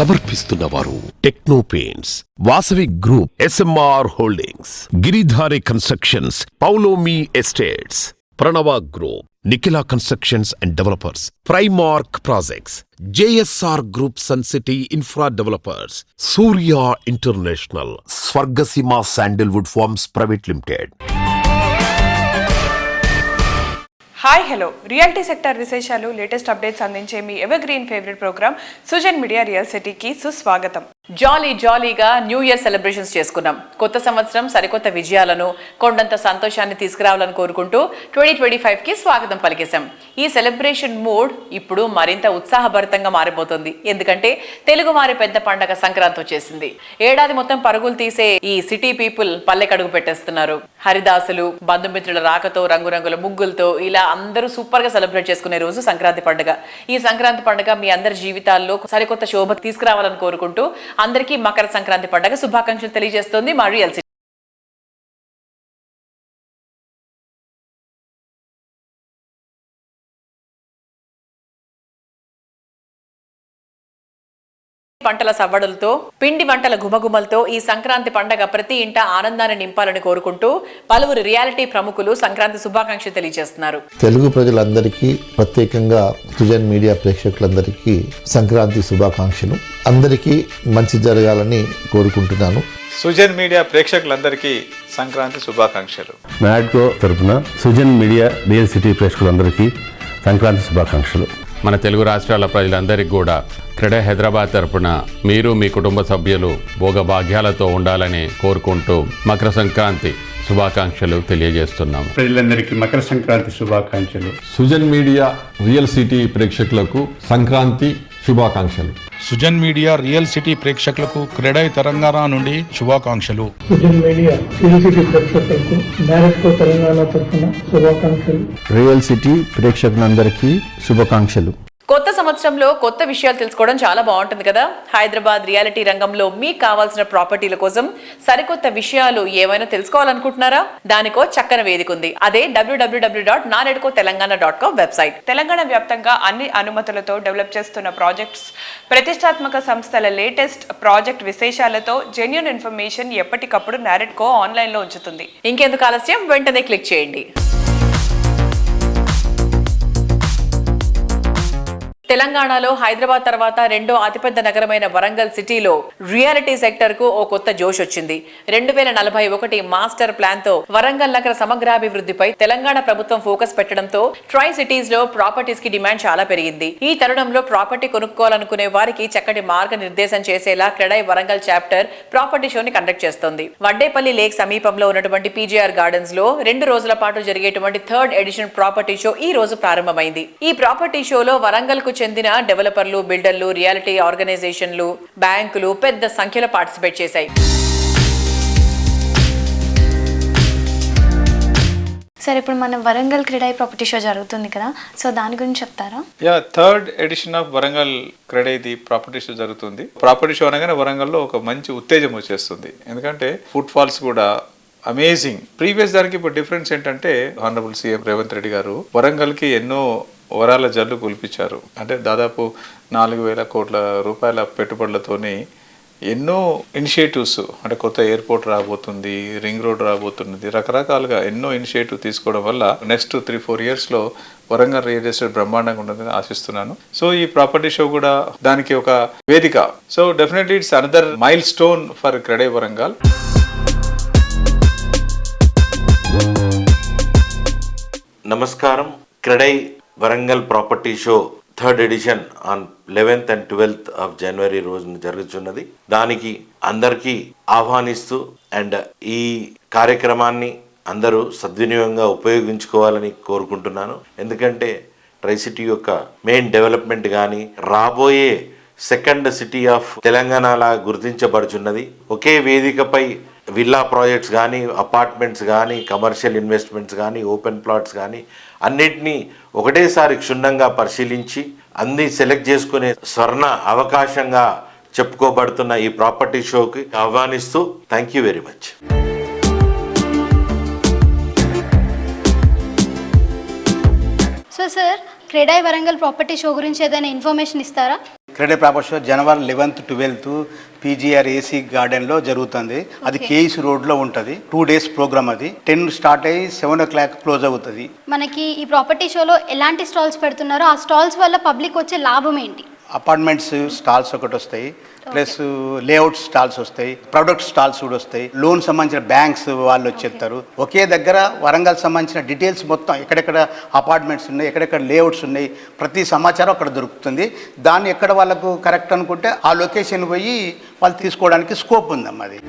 సమర్పిస్తున్నవారు Techno Paints, Vasavi Group, SMR Holdings, Giridhari Constructions, Paulomi Estates, Pranava Group, Nikhila constructions and Developers, Primark Projects, JSR Group, Sun City Infra Developers, Surya International, Swargaseema Sandalwood Farms Private Limited. Hi hello, reality sector విశేషాలు, latest updates అందించే మీ evergreen favourite programme Sujan media Real సిటీకి సుస్వాగతం. జాలీగా new year celebrations చేసుకున్నాం. కొత్త సంవత్సరం సరికొత్త విజయాలను, కొండంత సంతోషాన్ని తీసుకురావాలని కోరుకుంటూ 2025కి స్వాగతం పలికేశాం. ఈ సెలబ్రేషన్ మూడ్ ఇప్పుడు మరింత ఉత్సాహభరితంగా మారిపోతుంది. ఎందుకంటే తెలుగు వారి పెద్ద పండగ సంక్రాంతి వచ్చేసింది. ఏడాది మొత్తం పరుగులు తీసే ఈ సిటీ పీపుల్ పల్లెకడుగు పెట్టేస్తున్నారు. హరిదాసులు, బంధుమిత్రుల రాకతో, రంగురంగుల ముగ్గులతో ఇలా అందరూ సూపర్ గా సెలబ్రేట్ చేసుకునే రోజు సంక్రాంతి పండుగ. ఈ సంక్రాంతి పండుగ మీ అందరి జీవితాల్లో సరికొత్త శోభ తీసుకురావాలని కోరుకుంటూ అందరికీ మకర సంక్రాంతి పండుగ శుభాకాంక్షలు తెలియజేస్తోంది మా రియల్ సిటీ. పంటల సవ్వడులతో, పిండి వంటల గుమగుమలతో ఈ సంక్రాంతి పండగ ప్రతి ఇంట ఆనందాన్ని నింపాలని కోరుకుంటూ పలువురు రియాలిటీ ప్రముఖులు సంక్రాంతి శుభాకాంక్షలు తెలియజేస్తున్నారు. తెలుగు ప్రజలందరికీ, ప్రత్యేకంగా సుజన్ మీడియా ప్రేక్షకులందరికీ సంక్రాంతి శుభాకాంక్షలు. అందరికీ మంచి జరగాలని కోరుకుంటున్నాను. సుజన్ మీడియా ప్రేక్షకులందరికీ సంక్రాంతి శుభాకాంక్షలు. నాడ్కో తరపున సుజన్ మీడియా రియల్ సిటీ ప్రేక్షకులందరికీ సంక్రాంతి శుభాకాంక్షలు. మన తెలుగు రాష్ట్రాల ప్రజలందరికీ కూడా క్రెడై హైదరాబాద్ తరపున మీరు మీ కుటుంబ సభ్యులు భోగభాగ్యాలతో ఉండాలని కోరుకుంటూ మకర సంక్రాంతి శుభాకాంక్షలు తెలియజేస్తున్నాము. ప్రజలందరికీ మకర సంక్రాంతి శుభాకాంక్షలు. సుజన్ మీడియా రియల్ సిటీ ప్రేక్షకులకు సంక్రాంతి శుభాకాంక్షలు. సుజన్ మీడియా రియల్ సిటీ ప్రేక్షకులకు క్రెడై తెలంగాణ నుండి శుభాకాంక్షలు. సుజన్ మీడియా రియల్ సిటీ ప్రేక్షకులకు నారెట్కో తెలంగాణ తరఫున శుభాకాంక్షలు. రియల్ సిటీ ప్రేక్షకులందరికీ శుభాకాంక్షలు. కొత్త సంవత్సరంలో కొత్త విషయాలు తెలుసుకోవడం చాలా బాగుంటుంది కదా. హైదరాబాద్ రియాలిటీ రంగంలో మీకు కావాల్సిన ప్రాపర్టీల కోసం సరికొత్త విషయాలు ఏమైనా తెలుసుకోవాలనుకుంటున్నారా? దానికో చక్కని వేదిక ఉంది. అదే www.naredcotelangan.com వెబ్సైట్. తెలంగాణ వ్యాప్తంగా అన్ని అనుమతులతో డెవలప్ చేస్తున్న ప్రాజెక్ట్స్, ప్రతిష్టాత్మక సంస్థల లేటెస్ట్ ప్రాజెక్ట్ విశేషాలతో జెన్యూన్ ఇన్ఫర్మేషన్ ఎప్పటికప్పుడు నారెట్కో ఆన్లైన్లో ఉంచుతుంది. ఇంకెందుకు ఆలస్యం, వెంటనే క్లిక్ చేయండి. తెలంగాణలో హైదరాబాద్ తర్వాత రెండో అతిపెద్ద నగరమైన వరంగల్ సిటీలో రియాలిటీ సెక్టర్ కు ఓ కొత్త జోష్ వచ్చింది. 2041 మాస్టర్ ప్లాన్ తో వరంగల్ నగర సమగ్రాభివృద్ధిపై తెలంగాణ ప్రభుత్వం ఫోకస్ పెట్టడంతో ట్రై సిటీస్ లో ప్రాపర్టీస్ కి డిమాండ్ చాలా పెరిగింది. ఈ తరుణంలో ప్రాపర్టీ కొనుక్కోవాలనుకునే వారికి చక్కటి మార్గనిర్దేశం చేసేలా క్రెడై వరంగల్ చాప్టర్ ప్రాపర్టీ షోని కండక్ట్ చేస్తోంది. వడ్డేపల్లి లేక్ సమీపంలో ఉన్నటువంటి PGR గార్డెన్స్ లో 2 రోజుల పాటు జరిగేటువంటి 3rd ఎడిషన్ ప్రాపర్టీ షో ఈ రోజు ప్రారంభమైంది. ఈ ప్రాపర్టీ షోలో వరంగల్ కు చెందిన డెవలపర్లు, బిల్డర్లు, రియాలిటీ ఆర్గనైజేషన్లు, బ్యాంకులు పెద్ద సంఖ్యలో పార్టిసిపేట్ చేశాయి. సార్, ఇప్పుడు మన వరంగల్ క్రెడై ప్రాపర్టీ షో జరుగుతుంది కదా, సో దాని గురించి చెప్తారా? 3rd ఎడిషన్ ఆఫ్ వరంగల్ క్రెడైది ప్రాపర్టీ షో జరుగుతుంది. ప్రాపర్టీ షో అనగానే వరంగల్లో ఒక మంచి ఉత్తేజం వచ్చేస్తుంది. ఎందుకంటే ఫుట్ ఫాల్స్ కూడా అమేజింగ్. ప్రీవియస్ దానికి ఇప్పుడు డిఫరెన్స్ ఏంటంటే హానరబుల్ CM రేవంత్ రెడ్డి గారు వరంగల్కి ఎన్నో వరాల జల్లు కుల్పించారు. అంటే దాదాపు 4,000 కోట్ల రూపాయల పెట్టుబడులతోని ఎన్నో ఇనిషియేటివ్స్, అంటే కొత్త ఎయిర్పోర్ట్ రాబోతుంది, రింగ్ రోడ్ రాబోతున్నది, రకరకాలుగా ఎన్నో ఇనిషియేటివ్ తీసుకోవడం వల్ల నెక్స్ట్ 3-4 ఇయర్స్లో వరంగల్ రియల్ ఎస్టేట్ బ్రహ్మాండంగా ఉంటుందని ఆశిస్తున్నాను. సో ఈ ప్రాపర్టీ షో కూడా దానికి ఒక వేదిక. So definitely it's another milestone for CREDAI Warangal. నమస్కారం. CREDAI Warangal property show 3rd edition on 11th and 12th of January రోజున జరుగుతున్నది. దానికి అందరికీ ఆహ్వానిస్తూ అండ్ ఈ కార్యక్రమాన్ని అందరూ సద్వినియోగంగా ఉపయోగించుకోవాలని కోరుకుంటున్నాను. ఎందుకంటే ట్రై సిటీ యొక్క మెయిన్ డెవలప్మెంట్ కానీ రాబోయే 2nd సిటీ ఆఫ్ తెలంగాణలా గుర్తించబడుచున్నది. ఒకే వేదికపై విల్లా ప్రాజెక్ట్స్ కానీ, అపార్ట్మెంట్స్ కానీ, కమర్షియల్ ఇన్వెస్ట్మెంట్స్ కానీ, ఓపెన్ ప్లాట్స్ కానీ అన్నిటినీ ఒకటేసారి క్షుణ్ణంగా పరిశీలించి అన్ని సెలెక్ట్ చేసుకునే స్వర్ణ అవకాశంగా చెప్పుకోబడుతున్న ఈ ప్రాపర్టీ షోకి ఆహ్వానిస్తూ thank you very much. So sir, CREDAI Warangal property show గురించి ఏదైనా ఇన్ఫర్మేషన్ ఇస్తారా? క్రెడై ప్రాపర్టీ షో జనవరి 11th 12th పీజీఆర్ ఏసీ గార్డెన్లో జరుగుతుంది. అది కేఈస్ రోడ్లో ఉంటుంది. 2 days ప్రోగ్రామ్. అది 10 స్టార్ట్ అయ్యి 7 o'clock క్లోజ్ అవుతుంది. మనకి ఈ ప్రాపర్టీ షోలో ఎలాంటి స్టాల్స్ పెడుతున్నారో ఆ స్టాల్స్ వల్ల పబ్లిక్ వచ్చే లాభం ఏంటి? అపార్ట్మెంట్స్ స్టాల్స్ ఒకటి వస్తాయి, ప్లస్ లేఅవుట్ స్టాల్స్ వస్తాయి, ప్రొడక్ట్ స్టాల్స్ కూడా వస్తాయి, లోన్ సంబంధించిన బ్యాంక్స్ వాళ్ళు వచ్చేస్తారు. ఒకే దగ్గర వరంగల్ సంబంధించిన డీటెయిల్స్ మొత్తం ఎక్కడెక్కడ అపార్ట్మెంట్స్ ఉన్నాయి, ఎక్కడెక్కడ లేఅవుట్స్ ఉన్నాయి, ప్రతి సమాచారం అక్కడ దొరుకుతుంది. దాన్ని ఎక్కడ వాళ్ళకు కరెక్ట్ అనుకుంటే ఆ లొకేషన్ పోయి వాళ్ళు తీసుకోవడానికి స్కోప్ ఉందమ్మా. అది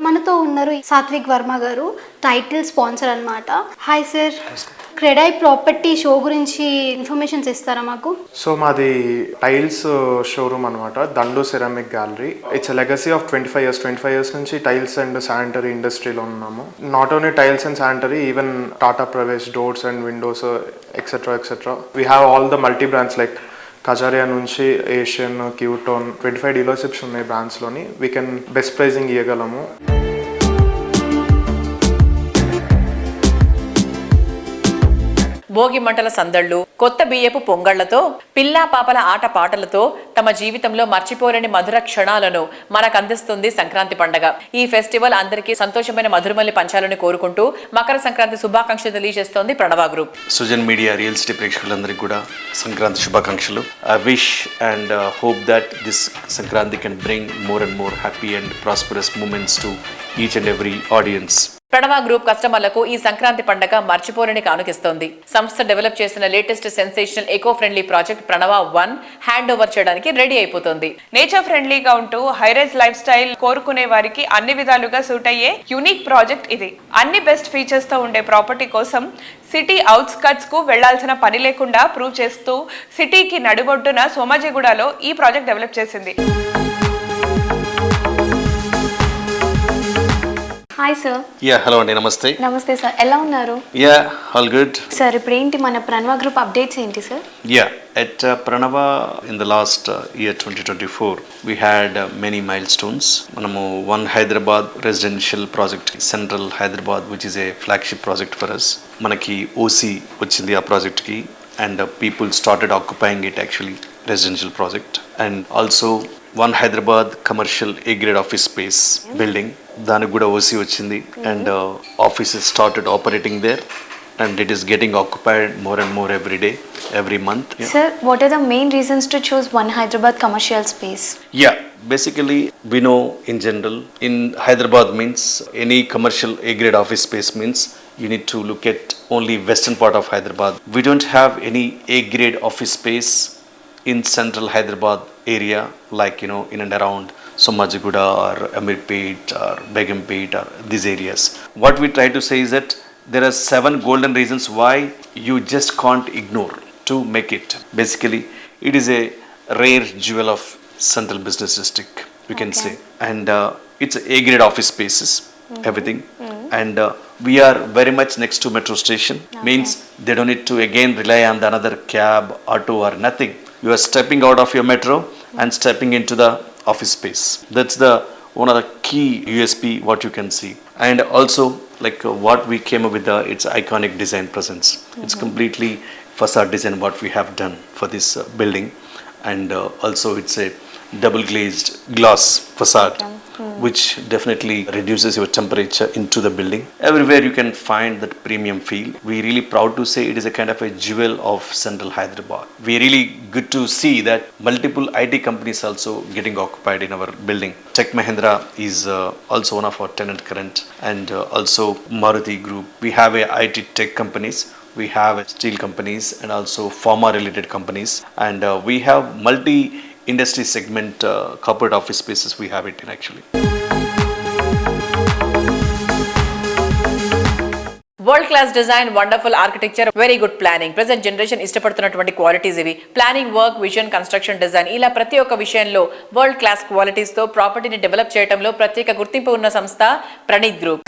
మనతో ఉన్నారు సాత్విక్ వర్మ గారు, టైటిల్ స్పాన్సర్ అన్నమాట. Hi sir, CREDAI property show గురించి ఇన్ఫర్మేషన్స్ ఇస్తారా మాకు? సో మాది టైల్స్ షోరూమ్ అనమాట, దండు ceramic gallery. It's legacy of 25 years నుంచి టైల్స్ అండ్ శానిటరీ ఇండస్ట్రీలో ఉన్నాము. Not only tiles and sanitary, even Tata Pravesh doors and Windows etcetera. We have all the multi brands like Kajaria నుంచి Asian, క్యూటోన్, 25 dealerships ఉన్నాయి బ్రాండ్స్లోని. We can best pricing ఇవ్వగలము. భోగి మంటల సందళ్లు, కొత్త బియ్యపు పొంగళ్లతో, పిల్లా పాపల ఆట పాటలతో తమ జీవితంలో మర్చిపోలేని మధుర క్షణాలను మనకు అందిస్తుంది సంక్రాంతి పండగ. ఈ ఫెస్టివల్ అందరికీ సంతోషమైన మధురమల్లి పంచాలని కోరుకుంటూ మకర సంక్రాంతి శుభాకాంక్షలు తెలియజేస్తోంది Pranava group. Sujan media real city ప్రేక్షకులందరికీ కూడా సంక్రాంతి శుభాకాంక్షలు. I wish and hope that this Sankranti can bring more and more happy and prosperous moments to each and every audience. Pranava group కస్టమర్లకు ఈ సంక్రాంతి పండగ మర్చిపోలేని కానుకిస్తోంది. సంస్థ డెవలప్ చేసిన latest sensational eco friendly project Pranava 1 hand over చేయడానికి రెడీ అయిపోతుంది. నేచర్ ఫ్రెండ్లీగా ఉంటూ హైరైజ్ లైఫ్ స్టైల్ కోరుకునే వారికి అన్ని విధాలుగా సూట్ అయ్యే యూనిక్ ప్రాజెక్ట్ ఇది. అన్ని బెస్ట్ ఫీచర్స్ తో ఉండే ప్రాపర్టీ కోసం సిటీ అవుట్స్కట్స్ కు వెళ్లాల్సిన పని లేకుండా ప్రూవ్ చేస్తూ సిటీకి నడిబొడ్డున సోమాజిగూడలో ఈ ప్రాజెక్ట్ డెవలప్ చేసింది. Hi sir. హలో అండి, నమస్తే. నమస్తే సార్, ఎలా ఉన్నారు? All good sir. ఇప్పుడు ఏంటి మన ప్రణవ గ్రూప్ అప్డేట్స్ ఏంటి sir? At Pranava in the last year 2024 we had many milestones. Manamu one Hyderabad residential project, Central Hyderabad, which is a flagship project for us. Manaki OC vachindi aa project ki, and people started occupying it actually, residential project. And also one Hyderabad commercial A grade office space building, దానికి కూడా OC వచ్చింది, and offices started operating there, and it is getting occupied more and more every day, every month. Sir, what are the main reasons to choose one Hyderabad commercial space? Basically we know in general in Hyderabad means any commercial A grade office space means you need to look at only western part of Hyderabad. We don't have any A grade office space in central Hyderabad area, like in and around Somajigoda or Amirpet or Begumpet or these areas. What we try to say is that there are 7 golden reasons why you just can't ignore to make it. Basically, it is a rare jewel of central business district, you can say. And it's A grade office spaces, everything. And we are very much next to metro station, means they don't need to again rely on the another cab, auto or nothing. You are stepping out of your metro and stepping into the office space. That's the one of the key USP what you can see. And also like what we came up with its iconic design presence. It's completely facade design what we have done for this building, and also it's a double glazed glass facade, which definitely reduces your temperature into the building. Everywhere you can find that premium feel. We really proud to say it is a kind of a jewel of central Hyderabad. We really good to see that multiple IT companies also getting occupied in our building. Tech Mahindra is also one of our tenant current, and also Maruti Group. We have a IT tech companies, we have steel companies, and also pharma related companies, and we have multi industry segment corporate office spaces we have it in actually. World class design, wonderful architecture, very good planning. Present generation ఇష్టపడుతున్నటువంటి qualities ఇవి. Planning, work, vision, construction, design, ఇలా ప్రతి ఒక్క విషయంలో world class qualities తో ప్రాపర్టీని develop చేయడంలో ప్రత్యేక గుర్తింపు ఉన్న సంస్థ ప్రణీత్ గ్రూప్.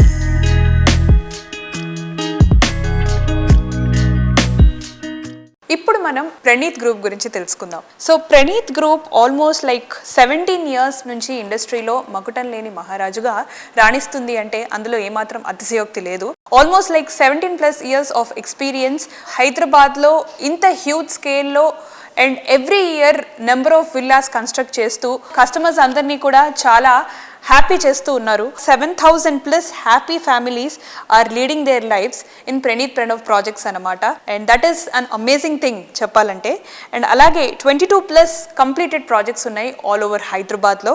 ఇప్పుడు మనం ప్రణీత్ గ్రూప్ గురించి తెలుసుకుందాం. So Praneeth group almost like 17 years నుంచి ఇండస్ట్రీలో మకుటం లేని మహారాజుగా రాణిస్తుంది అంటే అందులో ఏమాత్రం అతిశయోక్తి లేదు. Almost like 17+ years of experience. హైదరాబాద్లో ఇంత హ్యూజ్ స్కేల్లో and every year number of villas construct చేస్తూ కస్టమర్స్ అందరినీ కూడా చాలా హ్యాపీ చేస్తూ ఉన్నారు. 7,000+ happy families are leading their lives in Praneeth Pranav projects అనమాట. And that is an amazing thing చెప్పాలంటే. అండ్ అలాగే 22+ కంప్లీటెడ్ ప్రాజెక్ట్స్ ఉన్నాయి ఆల్ ఓవర్ హైదరాబాద్లో.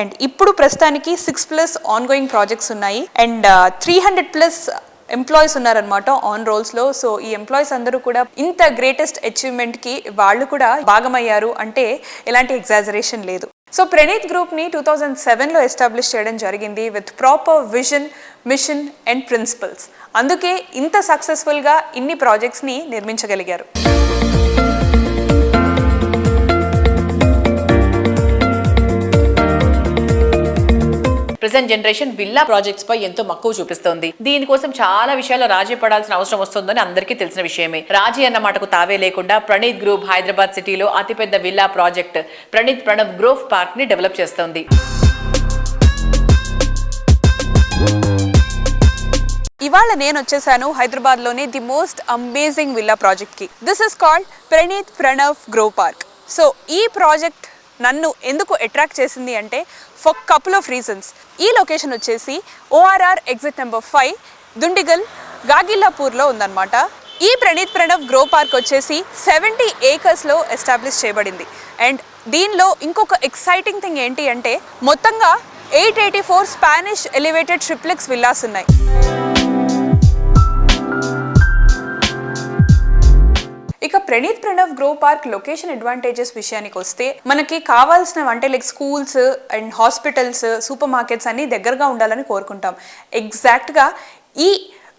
అండ్ ఇప్పుడు ప్రస్తుతానికి 6+ ఆన్గోయింగ్ ప్రాజెక్ట్స్ ఉన్నాయి. అండ్ 300+ ఎంప్లాయీస్ ఉన్నారనమాట ఆన్ రోల్స్లో. సో ఈ ఎంప్లాయీస్ అందరూ కూడా ఇంత గ్రేటెస్ట్ అచీవ్మెంట్కి వాళ్ళు కూడా భాగమయ్యారు అంటే ఎలాంటి ఎగ్జాజరేషన్ లేదు. సో ప్రణీత్ గ్రూప్ని 2007లో ఎస్టాబ్లిష్ చేయడం జరిగింది with proper vision, mission and principles. అందుకే ఇంత సక్సెస్ఫుల్గా ఇన్ని ప్రాజెక్ట్స్ని నిర్మించగలిగారు. ప్రెసెంట్ జనరేషన్ విల్లా ప్రాజెక్ట్స్ పై ఎంతో మక్కువ చూపిస్తోంది. దీనికోసం చాలా విషయాల్లో రాజీ పడాల్సిన అవసరం వస్తుందని అందరికీ తెలిసిన విషయమే. రాజీ అన్న మాటకు తావే లేకుండా ప్రణీత్ గ్రూప్ హైదరాబాద్ సిటీలో అతిపెద్ద villa project Praneeth Pranav grove park ని డెవలప్ చేస్తోంది. ఇవాళ నేను వచ్చేసాను హైదరాబాద్లోని ది మోస్ట్ అమేజింగ్ విల్లా ప్రాజెక్ట్కి. This is called Praneeth Pranav grove park. So ఈ ప్రాజెక్ట్ నన్ను ఎందుకు అట్రాక్ట్ చేసింది అంటే ఫర్ కపుల్ ఆఫ్ రీజన్స్. ఈ లొకేషన్ వచ్చేసి ORR ఎగ్జిట్ నెంబర్ 5 దుండిగల్ గాగిల్లాపూర్లో ఉందన్నమాట. ఈ ప్రణీత్ ప్రణవ్ గ్రో పార్క్ వచ్చేసి 70 acresలో ఎస్టాబ్లిష్ చేయబడింది. అండ్ దీనిలో ఇంకొక ఎక్సైటింగ్ థింగ్ ఏంటి అంటే మొత్తంగా 884 స్పానిష్ ఎలివేటెడ్ ట్రిప్లెక్స్ విల్లాస్ ఉన్నాయి. ఇక Praneeth Pranav grow park location advantages విషయానికి వస్తే మనకి కావాల్సిన అంటే like schools and hospitals, super markets అన్నీ దగ్గరగా ఉండాలని కోరుకుంటాం. ఎగ్జాక్ట్గా ఈ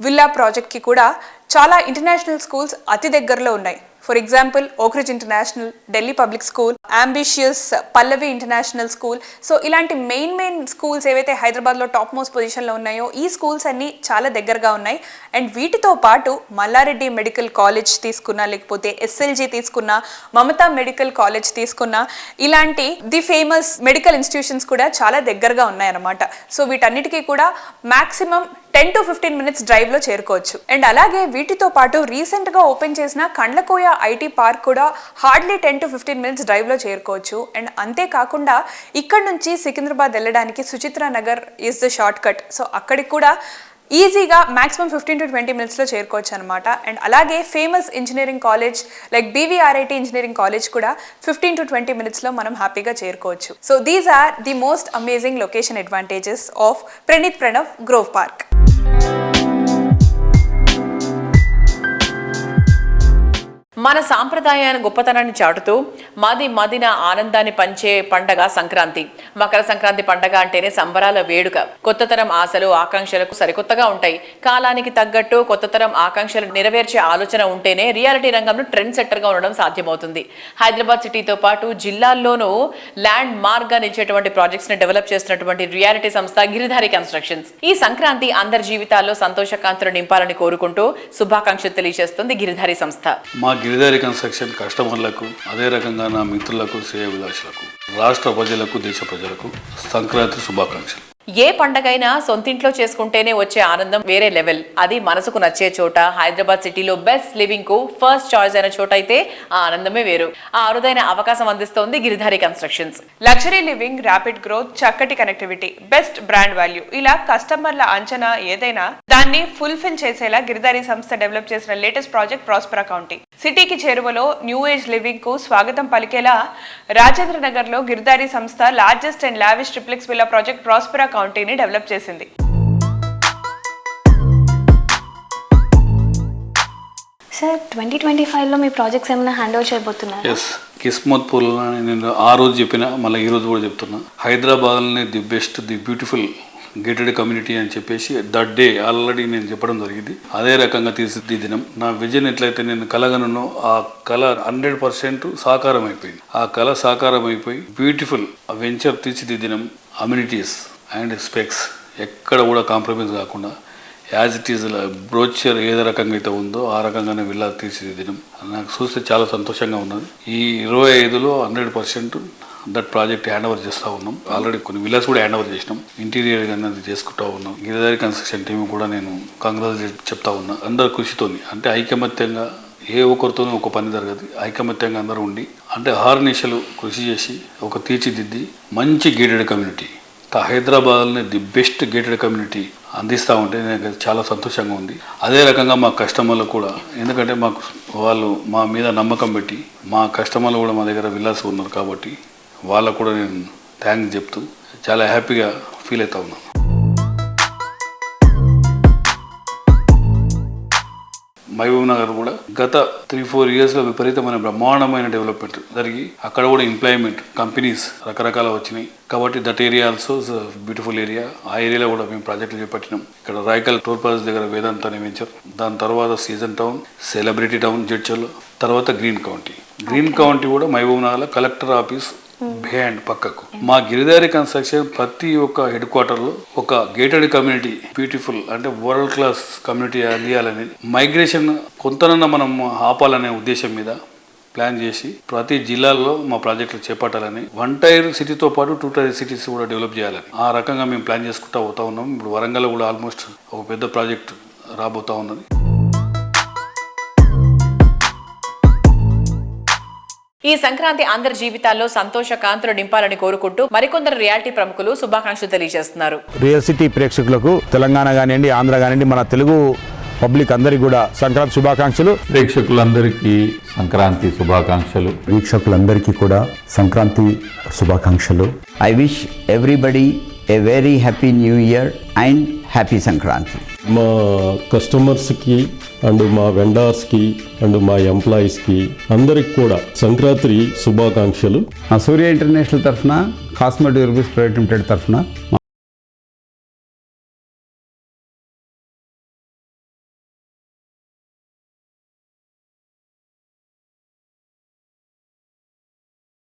విల్లా ప్రాజెక్ట్కి కూడా చాలా ఇంటర్నేషనల్ స్కూల్స్ అతి దగ్గరలో ఉన్నాయి. For example Oakridge international, Delhi public school, ambitious, Pallavi international school. So ఇలాంటి మెయిన్ స్కూల్స్ ఏవైతే హైదరాబాద్లో టాప్ మోస్ట్ పొజిషన్లో ఉన్నాయో ఈ స్కూల్స్ అన్నీ చాలా దగ్గరగా ఉన్నాయి. అండ్ వీటితో పాటు మల్లారెడ్డి మెడికల్ కాలేజ్ తీసుకున్నా, లేకపోతే SLG తీసుకున్నా, మమతా మెడికల్ కాలేజ్ తీసుకున్నా, ఇలాంటి ది ఫేమస్ మెడికల్ ఇన్స్టిట్యూషన్స్ కూడా చాలా దగ్గరగా ఉన్నాయన్నమాట. సో వీటన్నిటికీ కూడా మ్యాక్సిమం 10 to 15 minutes డ్రైవ్లో చేరుకోవచ్చు. అండ్ అలాగే వీటితో పాటు రీసెంట్గా ఓపెన్ చేసిన కండ్లకోయ IT పార్క్ కూడా హార్డ్లీ 10 to 15 minutes డ్రైవ్లో చేరుకోవచ్చు. అండ్ అంతేకాకుండా ఇక్కడ నుంచి సికింద్రాబాద్ వెళ్ళడానికి Suchitra Nagar is the short cut. So అక్కడికి కూడా ఈజీగా మ్యాక్సిమం 15 to 20 minutesలో చేరుకోవచ్చు అనమాట. అండ్ అలాగే famous engineering college like BVRIT engineering college కూడా 15 to 20 minutesలో మనం హ్యాపీగా చేరుకోవచ్చు. So these are the most amazing location advantages of Praneeth Pranav grove park. మన సాంప్రదాయాన్ని గొప్పతనాన్ని చాటుతూ మదిన ఆనందాన్ని పంచే పండగ సంక్రాంతి. మకర సంక్రాంతి పండగ అంటేనే సంబరాల వేడుక. కొత్తతరం ఆశలు, ఆకాంక్షలకు సరికొత్తగా ఉంటాయి. కాలానికి తగ్గట్టు కొత్తతరం ఆకాంక్షలు నెరవేర్చే ఆలోచన ఉంటేనే రియాలిటీ రంగంలో ట్రెండ్ సెట్టర్గా ఉండడం సాధ్యమవుతుంది. హైదరాబాద్ సిటీతో పాటు జిల్లాల్లోనూ ల్యాండ్ మార్క్ గా నిలిచేటువంటి ప్రాజెక్ట్స్ ని డెవలప్ చేస్తున్నటువంటి రియాలిటీ సంస్థ గిరిధారి కన్స్ట్రక్షన్స్. ఈ సంక్రాంతి అందరి జీవితాల్లో సంతోషకాంతులు నింపాలని కోరుకుంటూ శుభాకాంక్షలు తెలియజేస్తుంది గిరిధారి సంస్థ. గిరిధారి కన్స్ట్రక్షన్ కస్టమర్లకు, అదే రకంగా నా మిత్రులకు, శ్రేయోభిలాషులకు, రాష్ట్ర ప్రజలకు, దేశ ప్రజలకు సంక్రాంతి శుభాకాంక్షలు. ఏ పండగైనా సొంతింట్లో చేసుకుంటేనే వచ్చే ఆనందం వేరే లెవెల్. అది మనసుకు నచ్చే చోట, హైదరాబాద్ సిటీలో బెస్ట్ లివింగ్ కు ఫస్ట్ చాయిస్ అయిన చోట అయితే ఆ ఆనందమే వేరు. ఆ అరుదైన అవకాశం అందిస్తోంది Giridhari constructions. Luxury living, rapid growth, చక్కటి కనెక్టివిటీ, బెస్ట్ బ్రాండ్ వాల్యూ, ఇలా కస్టమర్ల అంచనా ఏదైనా దాన్ని ఫుల్ఫిల్ చేసేలా గిరిధారి సంస్థ డెవలప్ చేసిన లేటెస్ట్ ప్రాజెక్ట్ ప్రాస్పెరా కౌంటీ. సిటీకి చేరువలో న్యూ ఏజ్ లివింగ్ కు స్వాగతం పలికేలా రాజేంద్ర నగర్ లో గిరిధారి సంస్థ largest and lavish triplex villa project Prospera కౌంటీని డెవలప్ చేసింది. సార్ 2025లో మీ ప్రాజెక్ట్స్ ఏమైనా హ్యాండ్ ఓవర్ చేయబోతున్నారు? ఎస్, కిస్మత్పూర్లో నేను ఆ రోజు చెప్పిన, మళ్ళీ ఈ రోజు కూడా చెప్తున్నా, హైదరాబాద్లోనే the best, the beautiful gated community అని చెప్పేసి దట్ డే ఆల్రెడీ నేను చెప్పడం జరిగింది. అదే రకంగా తీర్చిదిద్దినం. నా విజన్ ఎట్లయితే నేను కలగనను, ఆ కళ 100% సాకారం అయిపోయింది. ఆ కళ సాకారం అయిపోయి బ్యూటిఫుల్ వెంచర్ తీర్చిదిద్దినం. అమ్యూనిటీస్ అండ్ స్పెక్స్ ఎక్కడ కూడా కాంప్రమైజ్ కాకుండా యాజ్ ఇట్ ఈజ్ బ్రోచర్ ఏ రకంగా అయితే ఉందో ఆ రకంగానే విల్లా తీర్చిదిద్దినం. నాకు చూస్తే చాలా సంతోషంగా ఉన్నది. ఈ 25లో 100% దట్ ప్రాజెక్ట్ హ్యాండ్ ఓవర్ చేస్తూ ఉన్నాం. ఆల్రెడీ కొన్ని విల్లాస్ కూడా హ్యాండ్ ఓవర్ చేసినాం. ఇంటీరియర్ అనేది చేసుకుంటా ఉన్నాం. గిరిదారి కన్స్ట్రక్షన్ టీం కూడా నేను కంగ్రాచులేట్ చెప్తా ఉన్నా. అందరు కృషితోని అంటే ఐకమత్యంగా ఏ ఒక్కరితోనూ ఒక పని జరగదు. ఐకమత్యంగా అందరూ ఉండి అంటే అహర్నిశలు కృషి చేసి ఒక తీర్చిదిద్ది మంచి గేటెడ్ కమ్యూనిటీ హైదరాబాద్ని ది బెస్ట్ గేటెడ్ కమ్యూనిటీ అందిస్తూ ఉంటే నాకు చాలా సంతోషంగా ఉంది. అదే రకంగా మా కస్టమర్లు కూడా, ఎందుకంటే మాకు వాళ్ళు మా మీద నమ్మకం పెట్టి మా కస్టమర్లు కూడా మా దగ్గర విల్లాస్ ఉన్నారు కాబట్టి వాళ్ళకు కూడా నేను థ్యాంక్స్ చెప్తూ చాలా హ్యాపీగా ఫీల్ అవుతా ఉన్నాను. మహబూబ్ నగర్ కూడా గత 3-4 ఇయర్స్లో విపరీతమైన బ్రహ్మాండమైన డెవలప్మెంట్ జరిగి అక్కడ కూడా ఎంప్లాయ్మెంట్ కంపెనీస్ రకరకాల వచ్చినాయి కాబట్టి that area also beautiful area. ఆ ఏరియాలో కూడా మేము ప్రాజెక్టులు చేపట్టినాం. ఇక్కడ రాయకల్ టోల్ ప్లాజా దగ్గర వేదాంత అనే వెంచర్, దాని తర్వాత సీజన్ టౌన్, సెలబ్రిటీ టౌన్ జడ్చర్లో, తర్వాత గ్రీన్ కౌంటీ. గ్రీన్ కౌంటీ కూడా మహబూబ్ నగర్లో కలెక్టర్ ఆఫీస్ బిహైండ్ పక్కకు. మా గిరిదారి కన్స్ట్రక్షన్ ప్రతి ఒక్క హెడ్ క్వార్టర్లో ఒక గేటెడ్ కమ్యూనిటీ బ్యూటిఫుల్ అంటే వరల్డ్ క్లాస్ కమ్యూనిటీ అందియాలని, మైగ్రేషన్ కొంతనన్నా మనం ఆపాలనే ఉద్దేశం మీద ప్లాన్ చేసి ప్రతి జిల్లాల్లో మా ప్రాజెక్టులు చేపట్టాలని, 1 టైర్ సిటీతో పాటు 2 టైర్ సిటీస్ కూడా డెవలప్ చేయాలని ఆ రకంగా మేము ప్లాన్ చేసుకుంటూ పోతా ఉన్నాం. ఇప్పుడు వరంగల్ కూడా ఆల్మోస్ట్ ఒక పెద్ద ప్రాజెక్ట్ రాబోతా ఉన్నది. ఈ సంక్రాంతి అందరి జీవితాల్లో సంతోష కాంతులు నింపాలని కోరుకుంటూ మరికొందరు రియాలిటీ ప్రముఖులు శుభాకాంక్షలు తెలియజేస్తున్నారు. రియల్ సిటీ ప్రేక్షకులకు తెలంగాణ కానివ్వండి, ఆంధ్ర కానివ్వండి, మన తెలుగు పబ్లిక్ అందరికీ కూడా సంక్రాంతి శుభాకాంక్షలు. ప్రేక్షకులందరికీ సంక్రాంతి శుభాకాంక్షలు. వీక్షకులందరికీ కూడా సంక్రాంతి శుభాకాంక్షలు. I wish everybody a very happy new year and happy Sankranti. మా కస్టమర్స్కి అండ్ మా వెండర్స్కి అండ్ మా ఎంప్లాయీస్కి అందరికి కూడా సంక్రాంతి శుభాకాంక్షలు. సూర్య ఇంటర్నేషనల్ తరఫున, కాస్మెటిక్ డ్యూరబుల్స్ ప్రైవేట్ లిమిటెడ్ తరఫున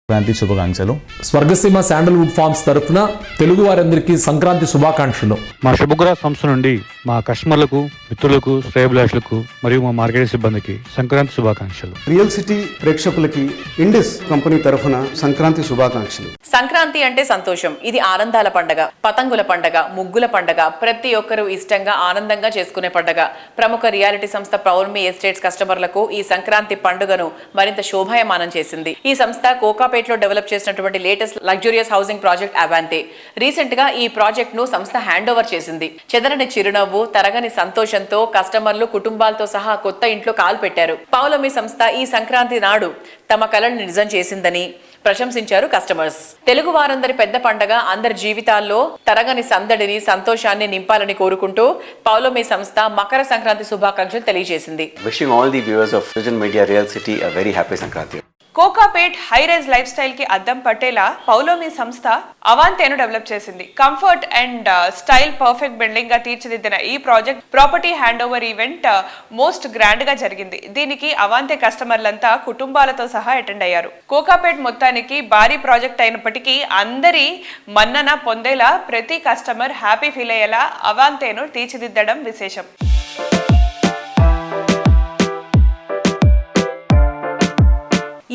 సంక్రాంతి శుభాకాంక్షలు. స్వర్గసీమ శాండల్వుడ్ ఫార్మ్స్ తరఫున తెలుగు వారందరికీ సంక్రాంతి శుభాకాంక్షలు. మా శుభగ్రహ సంస్థ నుండి మా కస్టమర్లకు, మిత్రులకు, శ్రేయభిలాషులకు మరియు మా మార్కెటింగ్ సిబ్బందికి సంక్రాంతి శుభాకాంక్షలు. రియల్ సిటీ ప్రేక్షకులకి ఇండిస్ కంపెనీ తరఫున సంక్రాంతి శుభాకాంక్షలు. సంక్రాంతి అంటే సంతోషం. ఇది ఆనందాల పండగ, పతంగుల పండగ, ముగ్గుల పండగ, ప్రతి ఒక్కరూ ఇష్టంగా ఆనందంగా చేసుకునే పండగ. ప్రముఖ రియాలిటీ సంస్థ పౌర్ణమి ఎస్టేట్స్ కస్టమర్లకు ఈ సంక్రాంతి పండుగను మరింత శోభాయమానం చేసింది. ఈ సంస్థ కోకాపేటలో డెవలప్ చేసినటువంటి latest luxurious housing project Avante. Recent గా ఈ ప్రాజెక్ట్ ను సంస్థ హ్యాండ్ ఓవర్ చేసింది. చెదరని చిరునవ్వు, తరగని సంతోషంతో కస్టమర్లు కుటుంబాలతో సహా కొత్త ఇంట్లో కాలు పెట్టారు. పౌర్ణమి సంస్థ ఈ సంక్రాంతి నాడు తమ కలను నిజం చేసిందని ప్రశంసించారు కస్టమర్స్. తెలుగు వారందరి పెద్ద పండగ అందరి జీవితాల్లో తరగని సందడిని, సంతోషాన్ని నింపాలని కోరుకుంటూ పౌర్ణమి సంస్థ మకర సంక్రాంతి శుభాకాంక్షలు తెలియజేసింది. Wishing all the viewers of Sujan Media Real City a very happy Sankranti. Kokapet high-rise life style కి అద్దం పట్టేలా పౌలోమి సంస్థ అవాంతేను డెవలప్ చేసింది. Comfort and style perfect building గా తీర్చిదిద్దిన ఈ project property hand over event most grand గా జరిగింది. దీనికి అవాంతే కస్టమర్లంతా కుటుంబాలతో సహా అటెండ్ అయ్యారు. కోకాపేట్ మొత్తానికి భారీ ప్రాజెక్ట్ అయినప్పటికీ అందరి మన్నన పొందేలా, ప్రతి కస్టమర్ హ్యాపీ ఫీల్ అయ్యేలా అవాంతేను తీర్చిదిద్దడం విశేషం.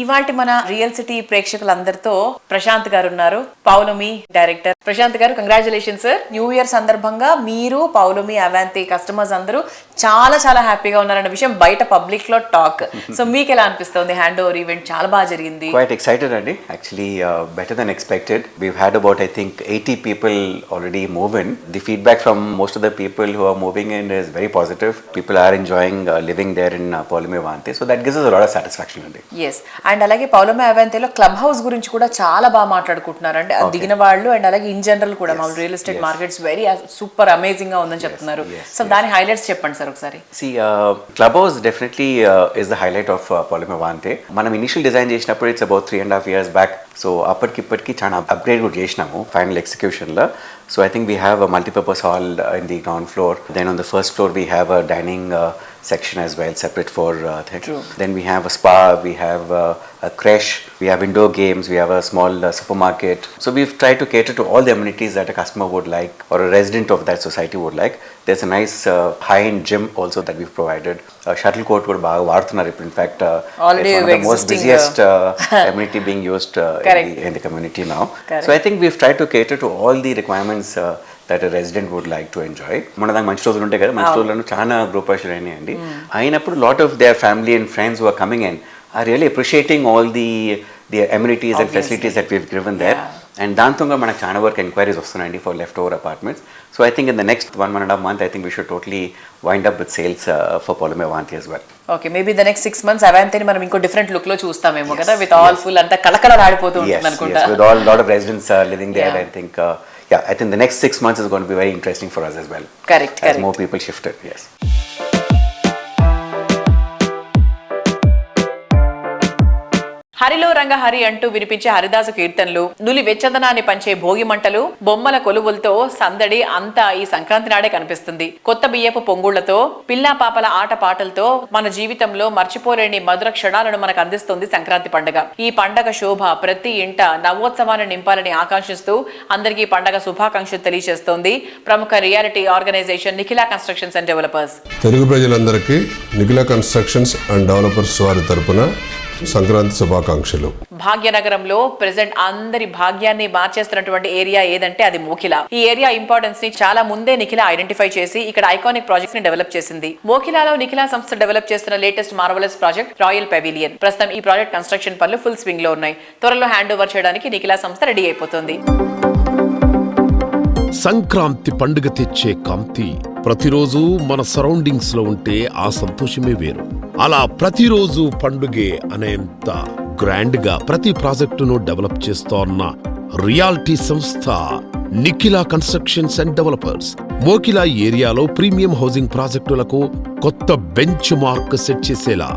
ఇవాల్టి మన రియల్ సిటీ ప్రేక్షకులందరితో ప్రశాంత్ గారు ఉన్నారు, పౌర్ణమి డైరెక్టర్. ప్రశాంత్ గారు, కంగ్రాచులేషన్స్ సార్. న్యూ ఇయర్ సందర్భంగా మీరు, పౌర్ణమి, అవాంతి కస్టమర్స్ అందరూ చాలా చాలా హ్యాపీగా ఉన్నారన్న విషయం బయట పబ్లిక్ లో టాక్. సో మీకు ఎలా అనిపిస్తుంది? హ్యాండ్ ఓవర్ ఈవెంట్ చాలా బాగా జరిగింది. Quite excited అండి. Actually better than expected. We've had about I think 80 people already move in. The feedback from most of the people who are moving in is very positive. People are enjoying living there in Pavlomi Avante. So that gives us a lot of satisfaction అండి. Yes. And అలాగే పౌర్ణమి అవాంతేలో club house గురించి కూడా చాలా బాగా మాట్లాడుకుంటున్నారు. అంటే దిగిన వాళ్ళు అండ్ అలాగే ఇన్ జనరల్ కూడా మా real estate markets very super amazing గా ఉందని చెప్తున్నారు. సో దాని హైలైట్స్ చెప్పండి సార్ ఒకసారి. See, Clubhouse definitely is the highlight of Pavlomi Avante. మనం ఇనిషియల్ డిజైన్ చేసినప్పుడు it's about 3.5 years back. So అప్పటికిప్పటికి చాలా అప్గ్రేడ్ కూడా చేసినాము ఫైనల్ ఎగ్జిక్యూషన్లో. So I think we have a multi-purpose hall in the ground floor. Then on the first floor we have a dining section as well, separate for things. Then we have a spa, we have a creche, we have indoor games, we have a small supermarket. So we've tried to cater to all the amenities that a customer would like or a resident of that society would like. There's a nice high-end gym also that we've provided. Shuttle court would baga vaartunnaru. In fact, already it's one of the most busiest amenity being used in the community now. Correct. So I think we've tried to cater to all the requirements that a resident would like to enjoy. మనదాకా మంచి రోజులు ఉంటాయి కదా, మంచి రోజులను చాలా group pressure అయినాయండి. అయినప్పుడు lot of their family and friends who are coming in are really appreciating all the amenities and facilities that we've given there. And దాంతో మనకు చాలా వరకు ఎంక్వైరీస్ వస్తున్నాయండి for left over apartments. So I think in the next 1.5 month I think we should totally wind up with sales for Polymer Avanti as well. Okay, maybe the next 6 months అవంతిని మనం ఇంకో different look లో చూస్తామేమో కదా, with all full అంతా కళకళలాడిపోతూ ఉంటుంది అనుకుంటా. Yes, with all lot of residents living there. I think I think the next 6 months is going to be very interesting for us as well. Correct. As more people shifted. Yes. హరిలో రంగ హరి అంటూ వినిపించే హరిదాసు కీర్తనలు, నులి వెచ్చదనాన్ని పంచే భోగి మంటలు, బొమ్మల కొలువులతో సందడి అంతా ఈ సంక్రాంతి నాడే కనిపిస్తుంది. కొత్త బియ్యపు పొంగుళ్లతో, పిల్లా పాపల ఆట పాటలతో మన జీవితంలో మర్చిపోలేని మధుర క్షణాలను మనకు అందిస్తుంది సంక్రాంతి పండుగ. ఈ పండగ శోభ ప్రతి ఇంట నవోత్సవాన్ని నింపాలని ఆకాంక్షిస్తూ అందరికీ పండగ శుభాకాంక్షలు తెలియజేస్తోంది ప్రముఖ reality organisation Nikhila constructions and developers. Telugu ప్రజలందరికీ నిఖిలా కన్స్ట్రక్షన్స్ అండ్ డెవలపర్స్ వారి తరపున సంక్రాంతి శుభాకాంక్షలు. భాగ్యనగరంలో ప్రెసెంట్ అందరి భాగ్యాన్ని మార్చేస్తున్నటువంటి ఏరియా ఏదంటే అది మోకిలా. ఈ ఏరియా ఇంపార్టెన్స్ ని చాలా ముందే నిఖిలా ఐడెంటిఫై చేసి ఇక్కడ ఐకానిక్ ప్రాజెక్ట్స్ ని డెవలప్ చేసింది. మోకిలాలో నిఖిలా సంస్థ డెవలప్ చేస్తున్న latest marvellous project royal pavilion. ప్రస్తుతం ఈ ప్రాజెక్ట్ కన్స్ట్రక్షన్ పనులు ఫుల్ స్వింగ్ లో ఉన్నాయి. త్వరలో హ్యాండ్ ఓవర్ చేయడానికి నిఖిలా సంస్థ రెడీ అయిపోతుంది. సంక్రాంతి పండుగ తెచ్చే కాంతి ప్రతిరోజు మన సరౌండింగ్స్ లో ఉంటే ఆ సంతోషమే వేరు. అలా ప్రతిరోజు పండుగే అనేంత గ్రాండ్ గా ప్రతి ప్రాజెక్టును డెవలప్ చేస్తోన్న రియాలిటీ సంస్థ Nikhila constructions and developers Mokila ఏరియాలో ప్రీమియం హౌసింగ్ ప్రాజెక్టులకు కొత్త బెంచ్ మార్క్ సెట్ చేసేలా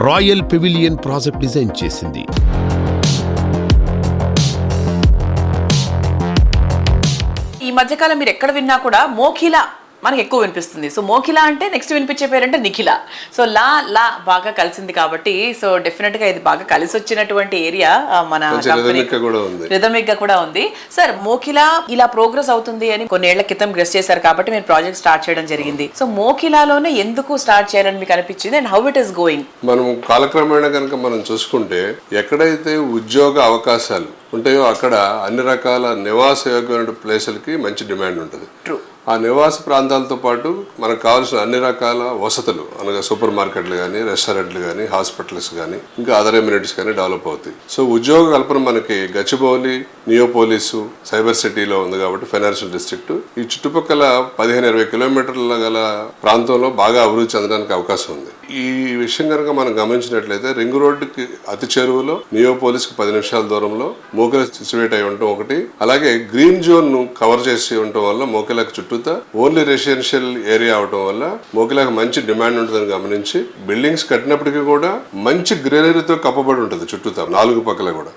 రాయల్ పెవిలియన్ ప్రాజెక్ట్ డిజైన్ చేసింది. ఈ మధ్యకాలం మీరు ఎక్కడ విన్నా కూడా మోకిలా మనకు ఎక్కువ వినిపిస్తుంది. సో మోకిలా అంటే నెక్స్ట్ వినిపించే పేరంటే నిఖిలా. సో లా బాగా కలిసింది కాబట్టి సో డెఫినెట్ గా ఇది బాగా కలిసి వచ్చినటువంటి ఏరియా మన రిథమిక్ గా కూడా ఉంది. సార్ మోకిలా ఇలా ప్రోగ్రెస్ అవుతుంది అని కొన్నేళ్ల క్రితం గెస్ చేశారు కాబట్టి మీరు ప్రాజెక్ట్ స్టార్ట్ చేయడం జరిగింది. సో మోకిలాలోనే ఎందుకు స్టార్ట్ చేయాలని మీకు అనిపించింది and how it is going? మనం కాలక్రమేణా కనుక మనం చూసుకుంటే ఎక్కడైతే ఉద్యోగ అవకాశాలు ఉంటాయో అక్కడ అన్ని రకాల నివాస యోగ్యమైన ప్లేసులకి మంచి డిమాండ్ ఉంటుంది. ఆ నివాస ప్రాంతాలతో పాటు మనకు కావాల్సిన అన్ని రకాల వసతులు అనగా సూపర్ మార్కెట్లు కానీ, రెస్టారెంట్లు కానీ, హాస్పిటల్స్ కానీ, ఇంకా అదర్ ఎమ్యూనిటీస్ కానీ డెవలప్ అవుతాయి. సో ఉద్యోగ కల్పన మనకి గచ్చిబౌలి, నియోపోలిసు, సైబర్ సిటీలో ఉంది కాబట్టి ఫైనాన్షియల్ డిస్ట్రిక్ట్ ఈ చుట్టుపక్కల 15-20 కిలోమీటర్ల గల ప్రాంతంలో బాగా అభివృద్ధి చెందడానికి అవకాశం ఉంది. ఈ విషయం కనుక మనం గమనించినట్లయితే రింగ్ రోడ్డుకి అతి చెరువులో, నియోపోలిస్కి 10 నిమిషాల దూరంలో మోకిలా సిచ్యువేట్ అయి ఉండటం ఒకటి, అలాగే గ్రీన్ జోన్ ను కవర్ చేసి ఉండటం వల్ల మోకిలాకి చుట్టూ ఓన్లీ రెసిడెన్షియల్ ఏరియా అవడం వల్ల మోకిలాకి మంచి డిమాండ్ ఉంటుందని గమనించి బిల్డింగ్స్ కట్టినప్పటికీ కూడా మంచి గ్రీనరీతో కప్పబడి ఉంటుంది చుట్టూతా 4 పక్కల కూడా.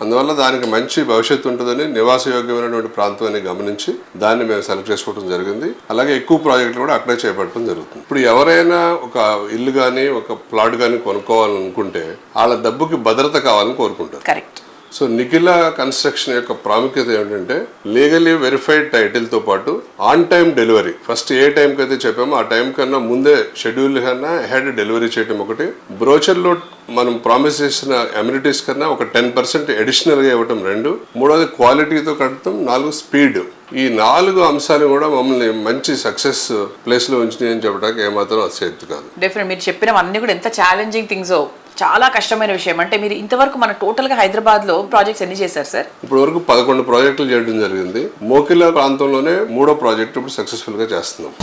అందువల్ల దానికి మంచి భవిష్యత్తు ఉంటుందని నివాస యోగ్యమైనటువంటి ప్రాంతం అని గమనించి దాన్ని మేము సెలెక్ట్ చేసుకోవడం జరిగింది. అలాగే ఎక్కువ ప్రాజెక్టులు కూడా అక్కడే చేపట్టడం జరుగుతుంది. ఇప్పుడు ఎవరైనా ఒక ఇల్లు కానీ ఒక ప్లాట్ కానీ కొనుక్కోవాలనుకుంటే వాళ్ళ డబ్బుకి భద్రత కావాలని కోరుకుంటారు. కరెక్ట్. సో నిఖిలా కన్స్ట్రక్షన్ యొక్క ప్రాముఖ్యత ఏమిటంటే లీగలీ వెరిఫైడ్ టైటిల్ తో పాటు ఆన్ టైమ్ డెలివరీ. ఫస్ట్ ఏ టైంకి అయితే చెప్పామో ఆ టైం కన్నా ముందే షెడ్యూల్ కన్నా హెడ్ డెలివరీ చేయడం ఒకటి, బ్రోచర్ లో మనం ప్రామిస్ చేసిన అమ్యూనిటీస్ కన్నా ఒక 10% అడిషనల్ గా ఇవ్వటం 2, మూడోది క్వాలిటీతో కట్టడం, 4 స్పీడ్. ఈ 4 అంశాలు కూడా మమ్మల్ని మంచి సక్సెస్ ప్లేస్ లో ఉంచినాయి అని చెప్పడానికి ఏమాత్రం అతిశయోక్తి కాదు. డెఫినెట్ మీరు చెప్పినవన్నీ కూడా ఎంత ఛాలెంజింగ్ థింగ్స్, చాలా కష్టమైన విషయం. అంటే మీరు ఇంతవరకు మన టోటల్ గా హైదరాబాద్ లో ప్రాజెక్ట్స్ ఎన్ని చేశారు సార్? ఇప్పుడు వరకు 11 ప్రాజెక్టులు చేయడం జరిగింది. మోకిలా ప్రాంతంలోనే 3వ ప్రాజెక్ట్ ఇప్పుడు సక్సెస్ఫుల్ గా చేస్తున్నాం.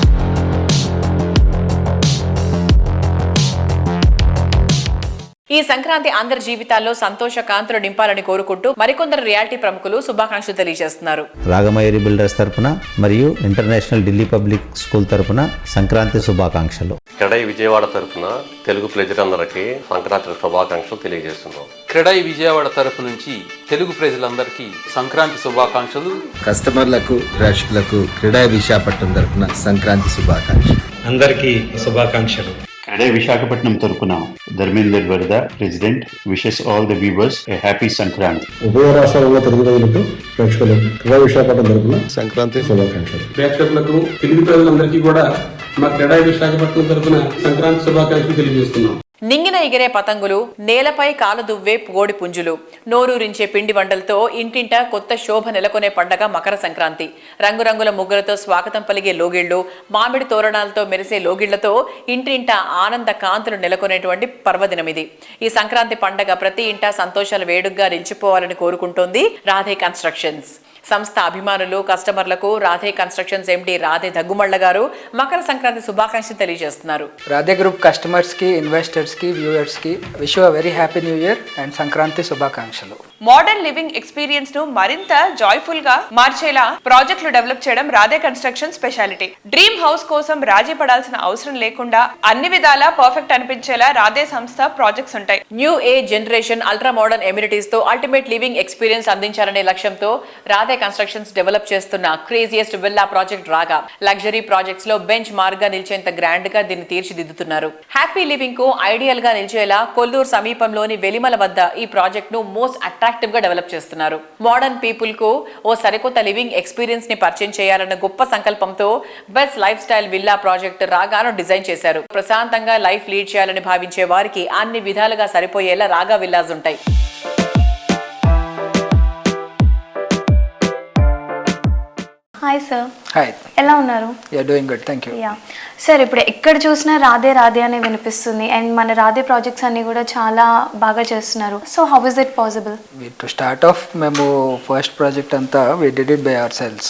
ఈ సంక్రాంతి అందరి జీవితాల్లో సంతోష కాంతులు నింపాలని కోరుకుంటూ మరికొందరు రియాలిటీ ప్రముఖులు శుభాకాంక్షలు తెలియజేస్తున్నారు. రాగమయూరి బిల్డర్స్ తరపున మరియు ఇంటర్నేషనల్ ఢిల్లీ పబ్లిక్ స్కూల్ తరపున సంక్రాంతి శుభాకాంక్షలు. క్రెడై విజయవాడ తరపున తెలుగు ప్రజలందరికీ సంక్రాంతి శుభాకాంక్షలు తెలియజేస్తున్నాం. క్రెడై విజయవాడ తరపు నుంచి తెలుగు ప్రజలందరికీ సంక్రాంతి శుభాకాంక్షలు. కస్టమర్లకు, ప్రేక్షకులకు క్రెడై విశాఖపట్నం తరపున సంక్రాంతి శుభాకాంక్షలు. అందరికీ శుభాకాంక్షలు. క్రెడై విశాఖపట్నం తరపున ధర్మేందర్ వరద president wishes all the viewers A happy Sankranti. ఉభయ రాష్ట్రాలలో తెలుగు ప్రజలకు ప్రేక్షకులకు క్రీడా విశాఖపట్నం తరపున సంక్రాంతి శుభాకాంక్షలు. ప్రేక్షకులకు తెలుగు ప్రజలందరికీ కూడా మా క్రీడా విశాఖపట్నం తరపున సంక్రాంతి శుభాకాంక్షలు తెలియజేస్తున్నాం. నింగిన ఎగిరే పతంగులు, నేలపై కాలు దువ్వే కోడి పుంజులు, నోరూరించే పిండి వంటలతో ఇంటింట కొత్త శోభ నెలకొనే పండగ మకర సంక్రాంతి. రంగురంగుల ముగ్గులతో స్వాగతం పలిగే లోగిళ్లు, మామిడి తోరణాలతో మెరిసే లోగిళ్లతో ఇంటింట ఆనంద కాంతులు నెలకొనేటువంటి పర్వదినం ఇది. ఈ సంక్రాంతి పండగ ప్రతి ఇంట సంతోషాల వేడుకగా నిలిచిపోవాలని కోరుకుంటోంది రాధే కన్స్ట్రక్షన్స్ సంస్థ అభిమానులు, కస్టమర్లకు రాధే కన్స్ట్రక్షన్స్ ఎండి రాధే దగ్గుమళ్ళ గారు మకర సంక్రాంతి శుభాకాంక్షలు తెలియజేస్తున్నారు. రాధే గ్రూప్ కస్టమర్స్ కి, ఇన్వెస్టర్స్ కి, వ్యూవర్స్ కి wish you very happy new year and Sankranti శుభాకాంక్షలు. మోడర్న్ లివింగ్ ఎక్స్పీరియన్స్ ను మరింత జాయ్ఫుల్ గా మార్చేలా ప్రాజెక్టులు డెవలప్ చేయడం Radhe construction speciality. Dream house కోసం రాజీ పడాల్సిన అవసరం లేకుండా అన్ని విధాలా పర్ఫెక్ట్ అనిపించేలా రాధే సంస్థ ప్రాజెక్ట్స్ ఉంటాయి. New age generation ultra modern amenities తో అల్టిమేట్ లివింగ్ ఎక్స్పీరియన్స్ అందించాలనే లక్ష్యంతో రాధే కన్స్ట్రక్షన్స్ డెవలప్ చేస్తున్న క్రేజియస్ట్ విల్లా ప్రాజెక్ట్ రాగా. లగ్జరీ ప్రాజెక్ట్స్ లో బెంచ్ మార్క్ గా నిలిచేంత గ్రాండ్ గా దీన్ని తీర్చిదిద్దుతున్నారు. హ్యాపీ లివింగ్ కు ఐడియల్ గా నిలిచేలా కొల్లూరు సమీపంలోని వెలిమల వద్ద ఈ ప్రాజెక్ట్ ను మోస్ట్ అట్రాక్టివ్ గా డెవలప్ చేస్తున్నారు. మోడర్న్ పీపుల్ కు ఓ సరికొత్త లివింగ్ ఎక్స్పీరియన్స్ ని పరిచయం చేయాలన్న గొప్ప సంకల్పంతో best lifestyle villa project రాగాను డిజైన్ చేశారు. ప్రశాంతంగా లైఫ్ లీడ్ చేయాలని భావించే వారికి అన్ని విధాలుగా సరిపోయేలా రాగా విల్లాస్ ఉంటాయి. Hi sir. హాయ్. ఎలా ఉన్నారు? You are doing good, thank you. Yeah sir, ఇప్పుడు ఎక్కడ చూసినా రాధే రాధే అనే వినిపిస్తుంది అండ్ మన రాధే ప్రాజెక్ట్స్ అన్ని కూడా చాలా బాగా చేస్తున్నారు. So how is it possible? To start off మేము ఫస్ట్ ప్రాజెక్ట్ అంతా we did it by ourselves.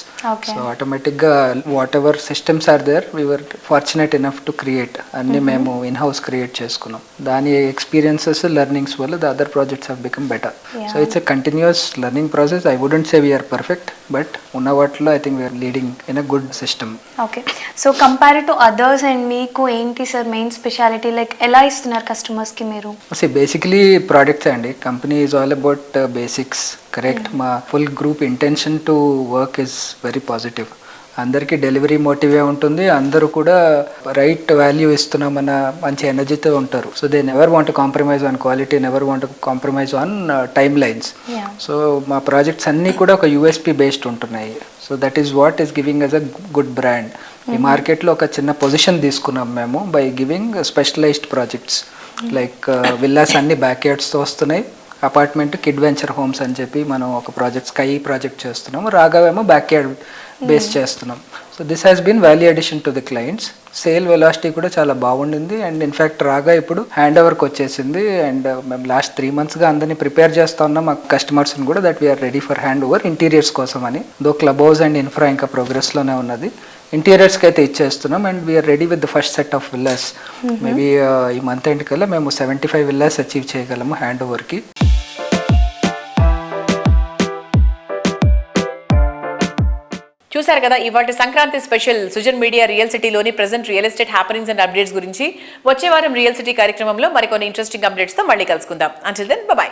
So automatic గా whatever systems are there we were fortunate enough to create అన్ని మేము ఇన్ హౌస్ క్రియేట్ చేసుకున్నాం. దాని experiences learnings వల్ల the other projects have become better. So it's a continuous learning process. I wouldn't say we are perfect, but ఉన్న వాటిలో I think we are leading in a good system. Okay, so compare to others and మీకు ఏంటి sir main speciality? Like ఎలా ఇస్తున్నారు customers కి మీరు? Basically products అండి. Company is all about basics, correct. మా full group intention to work is very positive. అందరికీ delivery మోటివే ఉంటుంది. అందరూ కూడా రైట్ వాల్యూ ఇస్తున్నామన్న మంచి ఎనర్జీతో ఉంటారు. So they never want compromise on quality, never want compromise on timelines. So మా ప్రాజెక్ట్స్ అన్నీ కూడా ఒక యూఎస్పీ బేస్డ్ ఉంటున్నాయి. So that is what is giving us a good brand. ఈ మార్కెట్లో ఒక చిన్న పొజిషన్ తీసుకున్నాం మేము by giving specialized projects. Like villas అన్ని బ్యాక్ యార్డ్స్తో వస్తున్నాయి. అపార్ట్మెంట్ కిడ్ వెంచర్ హోమ్స్ అని చెప్పి మనం ఒక ప్రాజెక్ట్ స్కై ప్రాజెక్ట్ చేస్తున్నాము. రాగావేమో బ్యాక్ యార్డ్ బేస్ చేస్తున్నాం. So this has been value addition to the clients. Sale velocity కూడా చాలా బాగుండింది. అండ్ ఇన్ఫ్యాక్ట్ రాగా ఇప్పుడు హ్యాండ్ ఓవర్కి వచ్చేసింది. అండ్ మేము లాస్ట్ 3 monthsగా అందరినీ ప్రిపేర్ చేస్తూ ఉన్నాం మా కస్టమర్స్ని కూడా, that we are ready for hand over interiors కోసం అని. Though club house and infra ఇంకా ప్రోగ్రెస్లోనే ఉన్నది. ఇంటీరియర్స్కి అయితే ఇచ్చేస్తున్నాం. And we are ready with the first set of villas. Maybe ఈ మంత్ ఎండ్ కల్లా మేము 75 విల్లాస్ అచీవ్ చేయగలము హ్యాండ్ ఓవర్కి. చూశారు కదా ఇవాళ Sankranti special Sujan media real సిటీలోని present real estate happenings and updates గురించి. వచ్చే వారం రియల్ సిటీ కార్యక్రమంలో మరికొన్ని ఇంట్రెస్టింగ్ అప్డేట్స్తో మళ్ళీ కలుసుకుందాం. Until then by.